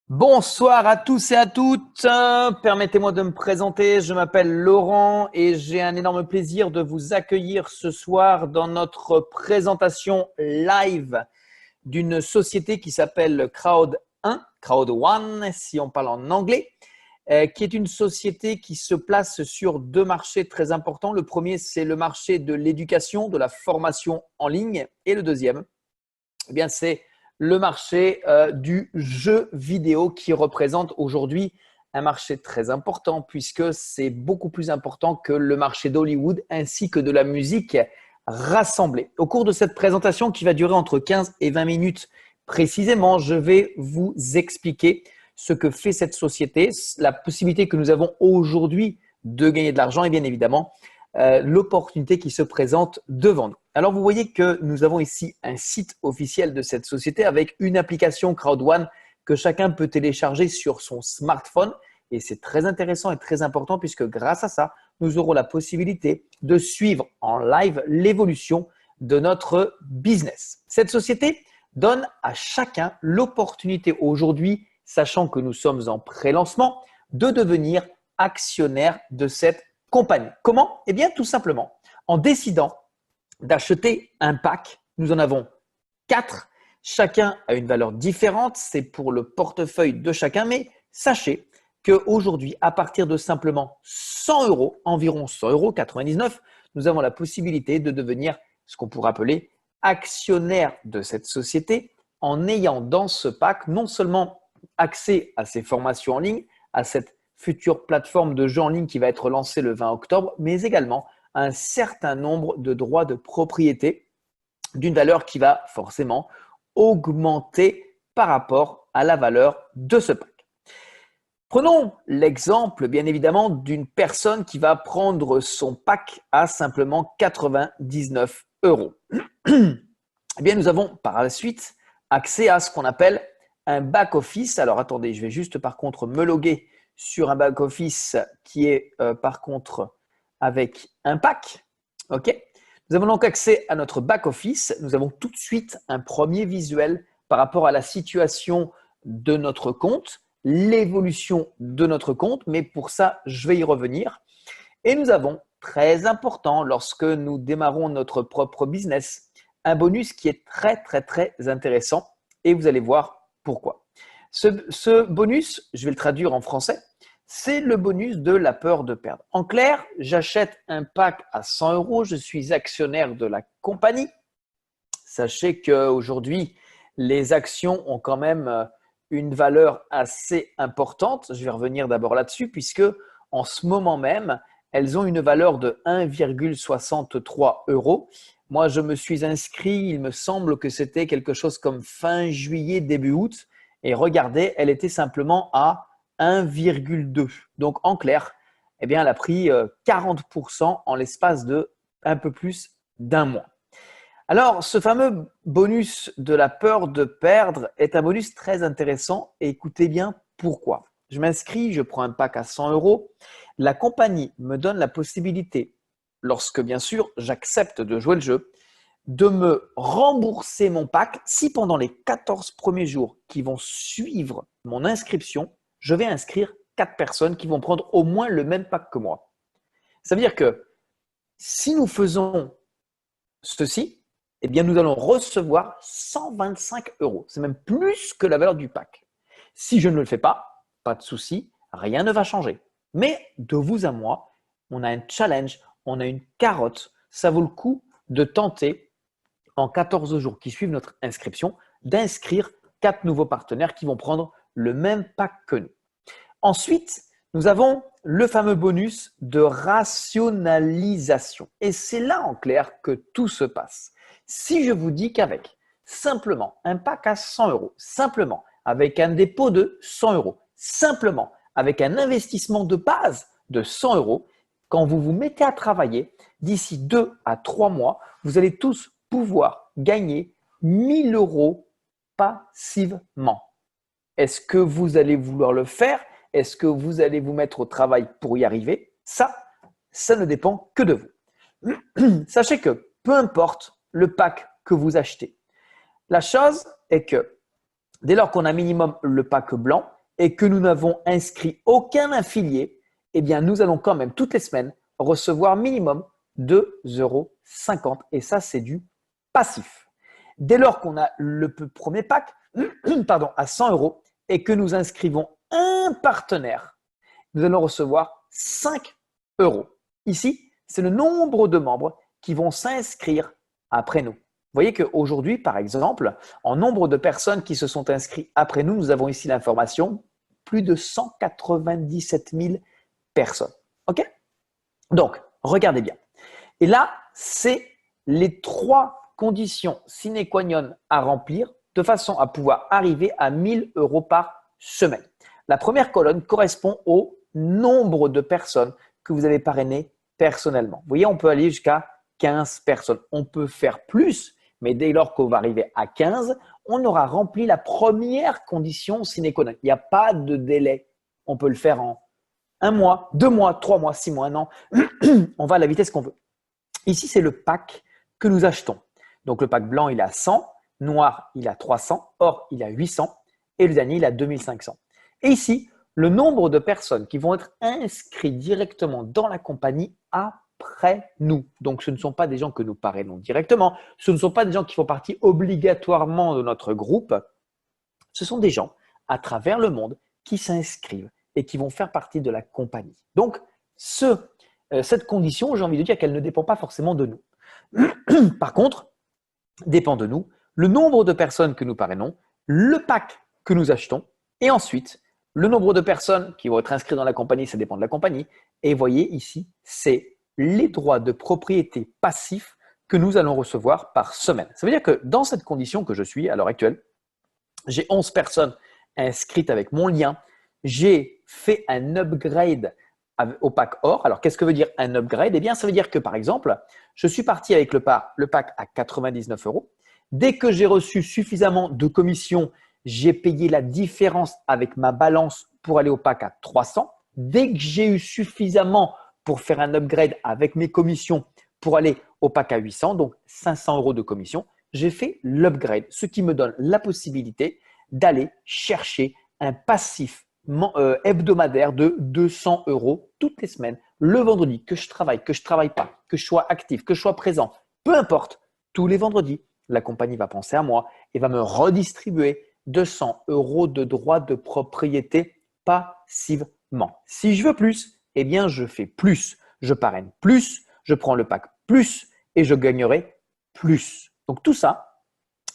Bonsoir à tous et à toutes. Permettez-moi de me présenter. Je m'appelle Laurent et j'ai un énorme plaisir de vous accueillir ce soir dans notre présentation live d'une société qui s'appelle Crowd1, Crowd1 si on parle en anglais, qui est une société qui se place sur deux marchés très importants. Le premier, c'est le marché de l'éducation, de la formation en ligne, et le deuxième, eh bien, c'est le marché du jeu vidéo qui représente aujourd'hui un marché très important puisque c'est beaucoup plus important que le marché d'Hollywood ainsi que de la musique rassemblée. Au cours de cette présentation qui va durer entre 15 et 20 minutes précisément, je vais vous expliquer ce que fait cette société, la possibilité que nous avons aujourd'hui de gagner de l'argent et bien évidemment l'opportunité qui se présente devant nous. Alors, vous voyez que nous avons ici un site officiel de cette société avec une application Crowd1 que chacun peut télécharger sur son smartphone. Et c'est très intéressant et très important puisque grâce à ça, nous aurons la possibilité de suivre en live l'évolution de notre business. Cette société donne à chacun l'opportunité aujourd'hui, sachant que nous sommes en pré-lancement, de devenir actionnaire de cette compagnie. Comment? Eh bien, tout simplement en décidant d'acheter un pack. Nous en avons 4. Chacun a une valeur différente. C'est pour le portefeuille de chacun. Mais sachez qu'aujourd'hui, à partir de simplement 100 euros, environ 100 euros, 99, nous avons la possibilité de devenir ce qu'on pourrait appeler actionnaire de cette société en ayant dans ce pack non seulement accès à ces formations en ligne, à cette future plateforme de jeux en ligne qui va être lancée le 20 octobre, mais également un certain nombre de droits de propriété d'une valeur qui va forcément augmenter par rapport à la valeur de ce pack. Prenons l'exemple, bien évidemment, d'une personne qui va prendre son pack à simplement 99 euros. Eh bien, nous avons par la suite accès à ce qu'on appelle un back-office. Alors, attendez, je vais juste par contre me loguer sur un back-office qui est par contre avec un pack. OK. Nous avons donc accès à notre back-office. Nous avons tout de suite un premier visuel par rapport à la situation de notre compte, l'évolution de notre compte, mais pour ça, je vais y revenir. Et nous avons, très important lorsque nous démarrons notre propre business, un bonus qui est très, très, très intéressant et vous allez voir pourquoi. Ce bonus, je vais le traduire en français, c'est le bonus de la peur de perdre. En clair, j'achète un pack à 100 euros, je suis actionnaire de la compagnie. Sachez qu'aujourd'hui, les actions ont quand même une valeur assez importante. Je vais revenir d'abord là-dessus puisque en ce moment même, elles ont une valeur de 1,63 euros. Moi, je me suis inscrit, il me semble que c'était quelque chose comme fin juillet, début août. Et regardez, elle était simplement à 1,2. Donc, en clair, eh bien, elle a pris 40% en l'espace de un peu plus d'un mois. Alors, ce fameux bonus de la peur de perdre est un bonus très intéressant et écoutez bien pourquoi. Je m'inscris, je prends un pack à 100 euros. La compagnie me donne la possibilité, lorsque bien sûr j'accepte de jouer le jeu, de me rembourser mon pack si pendant les 14 premiers jours qui vont suivre mon inscription, je vais inscrire 4 personnes qui vont prendre au moins le même pack que moi. Ça veut dire que si nous faisons ceci, eh bien nous allons recevoir 125 euros. C'est même plus que la valeur du pack. Si je ne le fais pas, pas de souci, rien ne va changer. Mais de vous à moi, on a un challenge, on a une carotte. Ça vaut le coup de tenter en 14 jours qui suivent notre inscription, d'inscrire 4 nouveaux partenaires qui vont prendre le même pack que nous. Ensuite, nous avons le fameux bonus de rationalisation. Et c'est là en clair que tout se passe. Si je vous dis qu'avec simplement un pack à 100 euros, simplement avec un dépôt de 100 euros, simplement avec un investissement de base de 100 euros, quand vous vous mettez à travailler, d'ici 2 à 3 mois, vous allez tous pouvoir gagner 1000 euros passivement. Est-ce que vous allez vouloir le faire? Est-ce que vous allez vous mettre au travail pour y arriver? Ça ne dépend que de vous. Sachez que peu importe le pack que vous achetez, la chose est que dès lors qu'on a minimum le pack blanc, et que nous n'avons inscrit aucun affilié, eh bien, nous allons quand même toutes les semaines recevoir minimum 2,50 € et ça, c'est du passif. Dès lors qu'on a le premier pack à 100 € et que nous inscrivons un partenaire, nous allons recevoir 5 €. Ici, c'est le nombre de membres qui vont s'inscrire après nous. Vous voyez qu'aujourd'hui, par exemple, en nombre de personnes qui se sont inscrites après nous, nous avons ici l'information, plus de 197 000 personnes. OK? Donc, regardez bien. Et là, c'est les 3 conditions sine qua non à remplir de façon à pouvoir arriver à 1 000 € par semaine. La première colonne correspond au nombre de personnes que vous avez parrainées personnellement. Vous voyez, on peut aller jusqu'à 15 personnes. On peut faire plus, mais dès lors qu'on va arriver à 15, on aura rempli la première condition sine qua non. Il n'y a pas de délai. On peut le faire en 1 mois, 2 mois, 3 mois, 6 mois, 1 an. On va à la vitesse qu'on veut. Ici, c'est le pack que nous achetons. Donc, le pack blanc, il est à 100, noir, il est à 300, or, il est à 800 et le dernier, il est à 2500. Et ici, le nombre de personnes qui vont être inscrites directement dans la compagnie après nous. Donc, ce ne sont pas des gens que nous parrainons directement. Ce ne sont pas des gens qui font partie obligatoirement de notre groupe. Ce sont des gens à travers le monde qui s'inscrivent et qui vont faire partie de la compagnie. Donc, cette condition, j'ai envie de dire qu'elle ne dépend pas forcément de nous. Par contre, dépend de nous le nombre de personnes que nous parrainons, le pack que nous achetons et ensuite le nombre de personnes qui vont être inscrites dans la compagnie, ça dépend de la compagnie. Et voyez ici, c'est les droits de propriété passifs que nous allons recevoir par semaine. Ça veut dire que dans cette condition que je suis à l'heure actuelle, j'ai 11 personnes inscrites avec mon lien. J'ai fait un upgrade au pack or. Alors, qu'est-ce que veut dire un upgrade? Eh bien, ça veut dire que, par exemple, je suis parti avec le pack à 99 €. Dès que j'ai reçu suffisamment de commissions, j'ai payé la différence avec ma balance pour aller au pack à 300. Dès que j'ai eu suffisamment pour faire un upgrade avec mes commissions pour aller au pack à 800, donc 500 € de commission, j'ai fait l'upgrade, ce qui me donne la possibilité d'aller chercher un passif hebdomadaire de 200 € toutes les semaines, le vendredi, que je travaille pas, que je sois actif, que je sois présent, peu importe, tous les vendredis, la compagnie va penser à moi et va me redistribuer 200 € de droits de propriété passivement. Si je veux plus, eh bien, je fais plus. Je parraine plus, je prends le pack plus et je gagnerai plus. Donc, tout ça,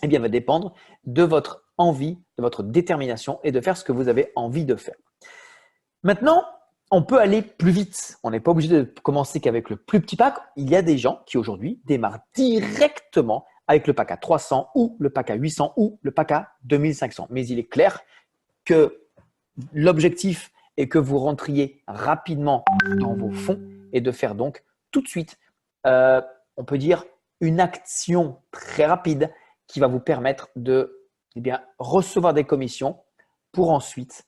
eh bien, va dépendre de votre envie, de votre détermination et de faire ce que vous avez envie de faire. Maintenant, on peut aller plus vite. On n'est pas obligé de commencer qu'avec le plus petit pack. Il y a des gens qui aujourd'hui démarrent directement avec le pack à 300 ou le pack à 800 ou le pack à 2500. Mais il est clair que l'objectif est que vous rentriez rapidement dans vos fonds et de faire donc tout de suite, on peut dire, une action très rapide qui va vous permettre de recevoir des commissions pour ensuite,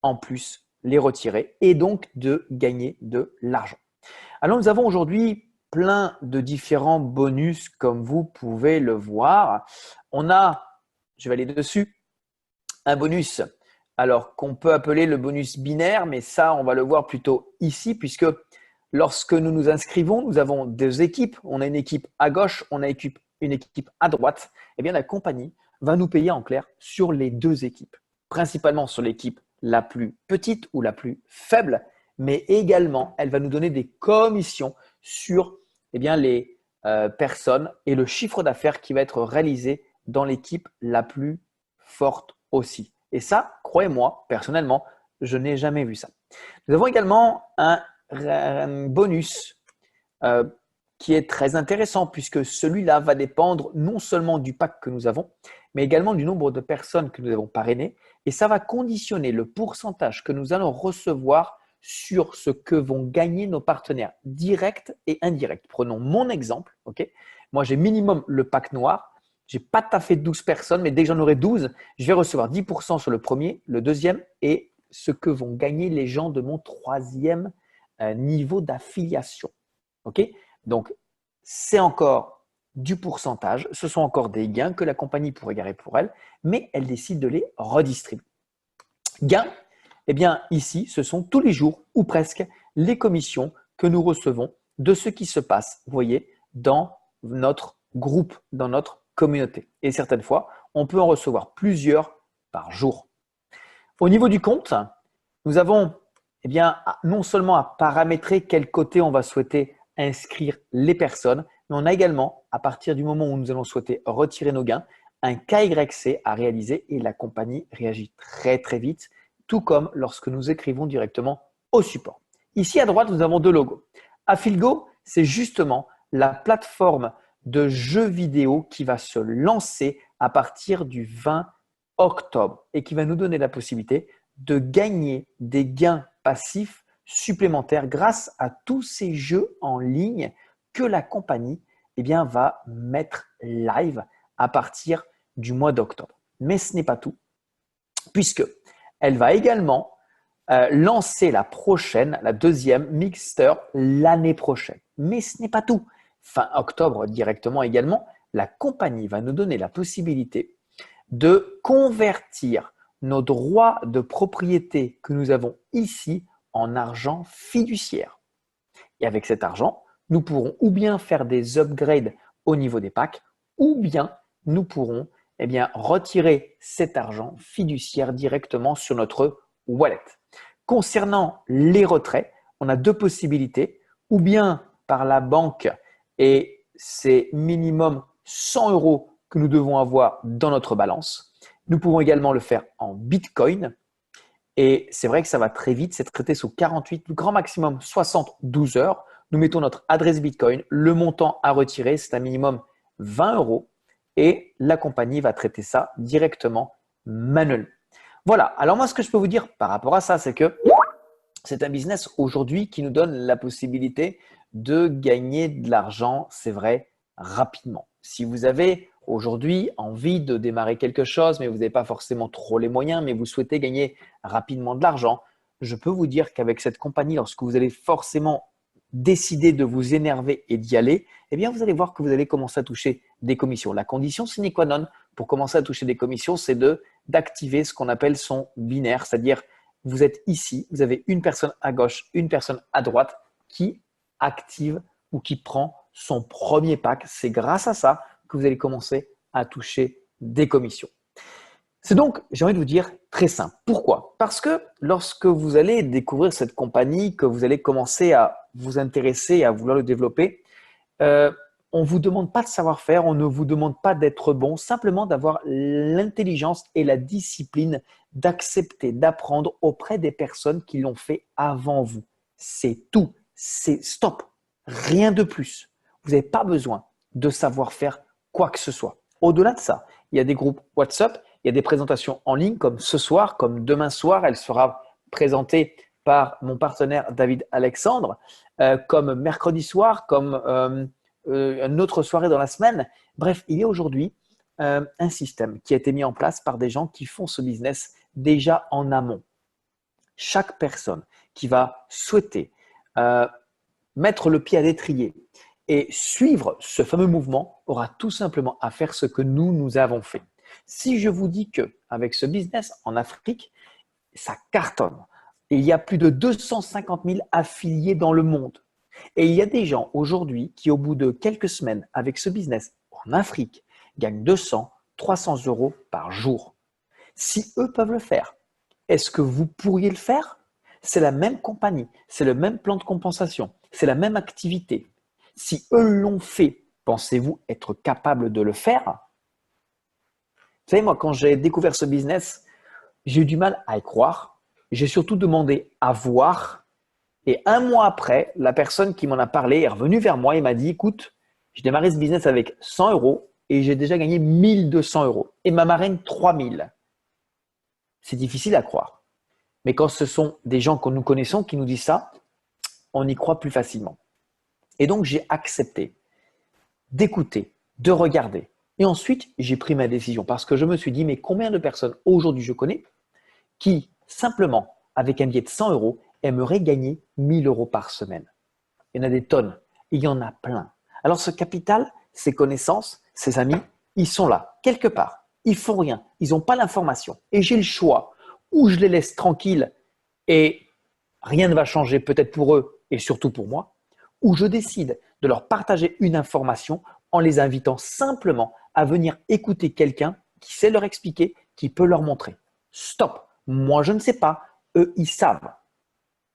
en plus, les retirer et donc de gagner de l'argent. Alors, nous avons aujourd'hui plein de différents bonus comme vous pouvez le voir. On a, je vais aller dessus, un bonus alors qu'on peut appeler le bonus binaire, mais ça, on va le voir plutôt ici puisque lorsque nous nous inscrivons, nous avons deux équipes. On a une équipe à gauche, on a une équipe à droite. Eh bien, la compagnie va nous payer en clair sur les deux équipes, principalement sur l'équipe la plus petite ou la plus faible, mais également, elle va nous donner des commissions sur les personnes et le chiffre d'affaires qui va être réalisé dans l'équipe la plus forte aussi. Et ça, croyez-moi, personnellement, je n'ai jamais vu ça. Nous avons également un bonus qui est très intéressant puisque celui-là va dépendre non seulement du pack que nous avons, mais également du nombre de personnes que nous avons parrainées. Et ça va conditionner le pourcentage que nous allons recevoir sur ce que vont gagner nos partenaires directs et indirects. Prenons mon exemple. Okay, moi, j'ai minimum le pack noir. Je n'ai pas taffé 12 personnes, mais dès que j'en aurai 12, je vais recevoir 10% sur le premier, le deuxième et ce que vont gagner les gens de mon troisième niveau d'affiliation. Okay, donc, c'est encore du pourcentage. Ce sont encore des gains que la compagnie pourrait garder pour elle, mais elle décide de les redistribuer. Gains Eh bien, ici, ce sont tous les jours ou presque les commissions que nous recevons de ce qui se passe, vous voyez, dans notre groupe, dans notre communauté. Et certaines fois, on peut en recevoir plusieurs par jour. Au niveau du compte, nous avons eh bien, non seulement à paramétrer quel côté on va souhaiter inscrire les personnes, mais on a également, à partir du moment où nous allons souhaiter retirer nos gains, un KYC à réaliser et la compagnie réagit très très vite, tout comme lorsque nous écrivons directement au support. Ici à droite, nous avons deux logos. Affilgo, c'est justement la plateforme de jeux vidéo qui va se lancer à partir du 20 octobre et qui va nous donner la possibilité de gagner des gains passifs supplémentaires grâce à tous ces jeux en ligne que la compagnie eh bien, va mettre live à partir du mois d'octobre. Mais ce n'est pas tout, puisque elle va également lancer la deuxième Mixter l'année prochaine. Mais ce n'est pas tout. Fin octobre directement également, la compagnie va nous donner la possibilité de convertir nos droits de propriété que nous avons ici en argent fiduciaire. Et avec cet argent, nous pourrons ou bien faire des upgrades au niveau des packs, ou bien nous pourrons retirer cet argent fiduciaire directement sur notre wallet. Concernant les retraits, on a deux possibilités, ou bien par la banque et c'est minimum 100 € que nous devons avoir dans notre balance. Nous pouvons également le faire en Bitcoin et c'est vrai que ça va très vite, c'est traité sous 48, le grand maximum 72 heures. Nous mettons notre adresse Bitcoin, le montant à retirer, c'est un minimum 20 € et la compagnie va traiter ça directement manuellement. Voilà, alors moi ce que je peux vous dire par rapport à ça, c'est que c'est un business aujourd'hui qui nous donne la possibilité de gagner de l'argent, c'est vrai, rapidement. Si vous avez aujourd'hui envie de démarrer quelque chose, mais vous n'avez pas forcément trop les moyens, mais vous souhaitez gagner rapidement de l'argent, je peux vous dire qu'avec cette compagnie, lorsque vous allez forcément décider de vous énerver et d'y aller, eh bien, vous allez voir que vous allez commencer à toucher des commissions. La condition sine qua non pour commencer à toucher des commissions, c'est d'activer ce qu'on appelle son binaire, c'est-à-dire vous êtes ici, vous avez une personne à gauche, une personne à droite qui active ou qui prend son premier pack. C'est grâce à ça que vous allez commencer à toucher des commissions. C'est donc, j'ai envie de vous dire, très simple. Pourquoi? Parce que lorsque vous allez découvrir cette compagnie, que vous allez commencer à vous intéresser, à vouloir le développer, on ne vous demande pas de savoir-faire, on ne vous demande pas d'être bon, simplement d'avoir l'intelligence et la discipline d'accepter, d'apprendre auprès des personnes qui l'ont fait avant vous. C'est tout, c'est stop, rien de plus. Vous n'avez pas besoin de savoir faire quoi que ce soit. Au-delà de ça, il y a des groupes WhatsApp, il y a des présentations en ligne comme ce soir, comme demain soir, elle sera présentée par mon partenaire David Alexandre, comme mercredi soir, comme une autre soirée dans la semaine. Bref, il y a aujourd'hui un système qui a été mis en place par des gens qui font ce business déjà en amont. Chaque personne qui va souhaiter mettre le pied à l'étrier et suivre ce fameux mouvement aura tout simplement à faire ce que nous avons fait. Si je vous dis qu'avec ce business en Afrique, ça cartonne. Et il y a plus de 250 000 affiliés dans le monde. Et il y a des gens aujourd'hui qui, au bout de quelques semaines avec ce business en Afrique, gagnent 200, 300 € par jour. Si eux peuvent le faire, est-ce que vous pourriez le faire? C'est la même compagnie, c'est le même plan de compensation, c'est la même activité. Si eux l'ont fait, pensez-vous être capable de le faire? Vous savez, moi, quand j'ai découvert ce business, j'ai eu du mal à y croire. J'ai surtout demandé à voir. Et un mois après, la personne qui m'en a parlé est revenue vers moi et m'a dit, écoute, j'ai démarré ce business avec 100 € et j'ai déjà gagné 1200 € et ma marraine 3000. C'est difficile à croire. Mais quand ce sont des gens que nous connaissons qui nous disent ça, on y croit plus facilement. Et donc, j'ai accepté d'écouter, de regarder. Et ensuite, j'ai pris ma décision parce que je me suis dit, mais combien de personnes aujourd'hui je connais qui, simplement, avec un billet de 100 € aimeraient gagner 1000 € par semaine? Il y en a des tonnes. Il y en a plein. Alors, ce capital, ces connaissances, ces amis, ils sont là, quelque part. Ils font rien. Ils n'ont pas l'information. Et j'ai le choix. Ou je les laisse tranquilles et rien ne va changer peut-être pour eux et surtout pour moi, ou je décide de leur partager une information en les invitant simplement à venir écouter quelqu'un qui sait leur expliquer, qui peut leur montrer. Stop, moi je ne sais pas, eux ils savent.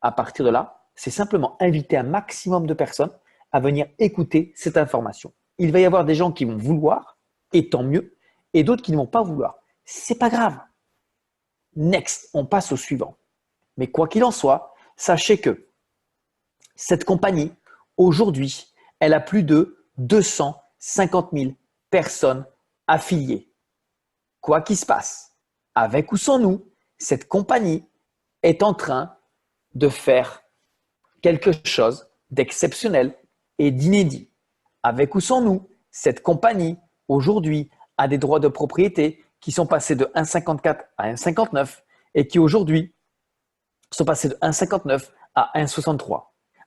À partir de là, c'est simplement inviter un maximum de personnes à venir écouter cette information. Il va y avoir des gens qui vont vouloir, et tant mieux, et d'autres qui ne vont pas vouloir. C'est pas grave. Next, on passe au suivant. Mais quoi qu'il en soit, sachez que cette compagnie, aujourd'hui, elle a plus de 250 000 personnes affiliées. Quoi qu'il se passe, avec ou sans nous, cette compagnie est en train de faire quelque chose d'exceptionnel et d'inédit. Avec ou sans nous, cette compagnie, aujourd'hui, a des droits de propriété qui sont passés de 1,54 à 1,59 et qui, aujourd'hui, sont passés de 1,59 à 1,63.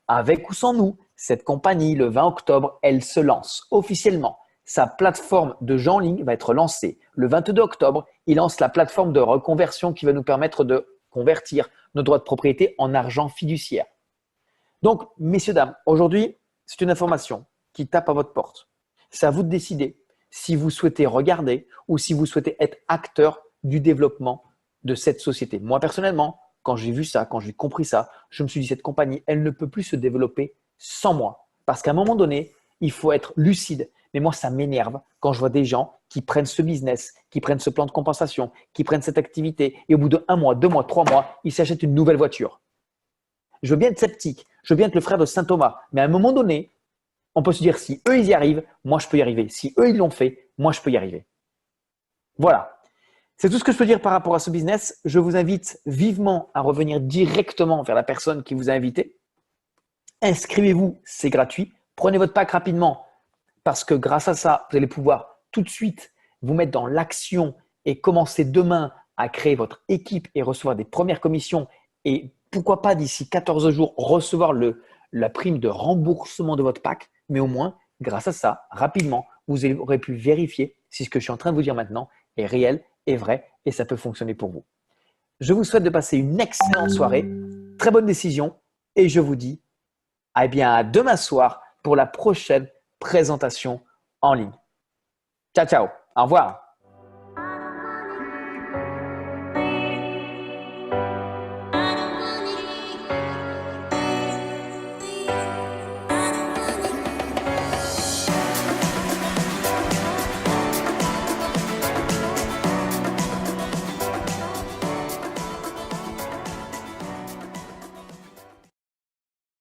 Avec ou sans nous, cette compagnie, le 20 octobre, elle se lance officiellement. Sa plateforme de jeux en ligne va être lancée. Le 22 octobre, il lance la plateforme de reconversion qui va nous permettre de convertir nos droits de propriété en argent fiduciaire. Donc, messieurs, dames, aujourd'hui, c'est une information qui tape à votre porte. C'est à vous de décider si vous souhaitez regarder ou si vous souhaitez être acteur du développement de cette société. Moi, personnellement, quand j'ai vu ça, quand j'ai compris ça, je me suis dit, cette compagnie, elle ne peut plus se développer sans moi. Parce qu'à un moment donné, il faut être lucide. Mais moi, ça m'énerve quand je vois des gens qui prennent ce business, qui prennent ce plan de compensation, qui prennent cette activité et au bout de 1 mois, 2 mois, 3 mois, ils s'achètent une nouvelle voiture. Je veux bien être sceptique, je veux bien être le frère de saint Thomas, mais à un moment donné, on peut se dire si eux ils y arrivent, moi je peux y arriver. Si eux ils l'ont fait, moi je peux y arriver. Voilà. C'est tout ce que je peux dire par rapport à ce business. Je vous invite vivement à revenir directement vers la personne qui vous a invité. Inscrivez-vous, c'est gratuit. Prenez votre pack rapidement parce que grâce à ça, vous allez pouvoir tout de suite vous mettre dans l'action et commencer demain à créer votre équipe et recevoir des premières commissions et pourquoi pas d'ici 14 jours recevoir la prime de remboursement de votre pack. Mais au moins, grâce à ça, rapidement, vous aurez pu vérifier si ce que je suis en train de vous dire maintenant est réel, est vrai et ça peut fonctionner pour vous. Je vous souhaite de passer une excellente soirée, très bonne décision et je vous dis à demain soir pour la prochaine présentation en ligne. Ciao, ciao. Au revoir.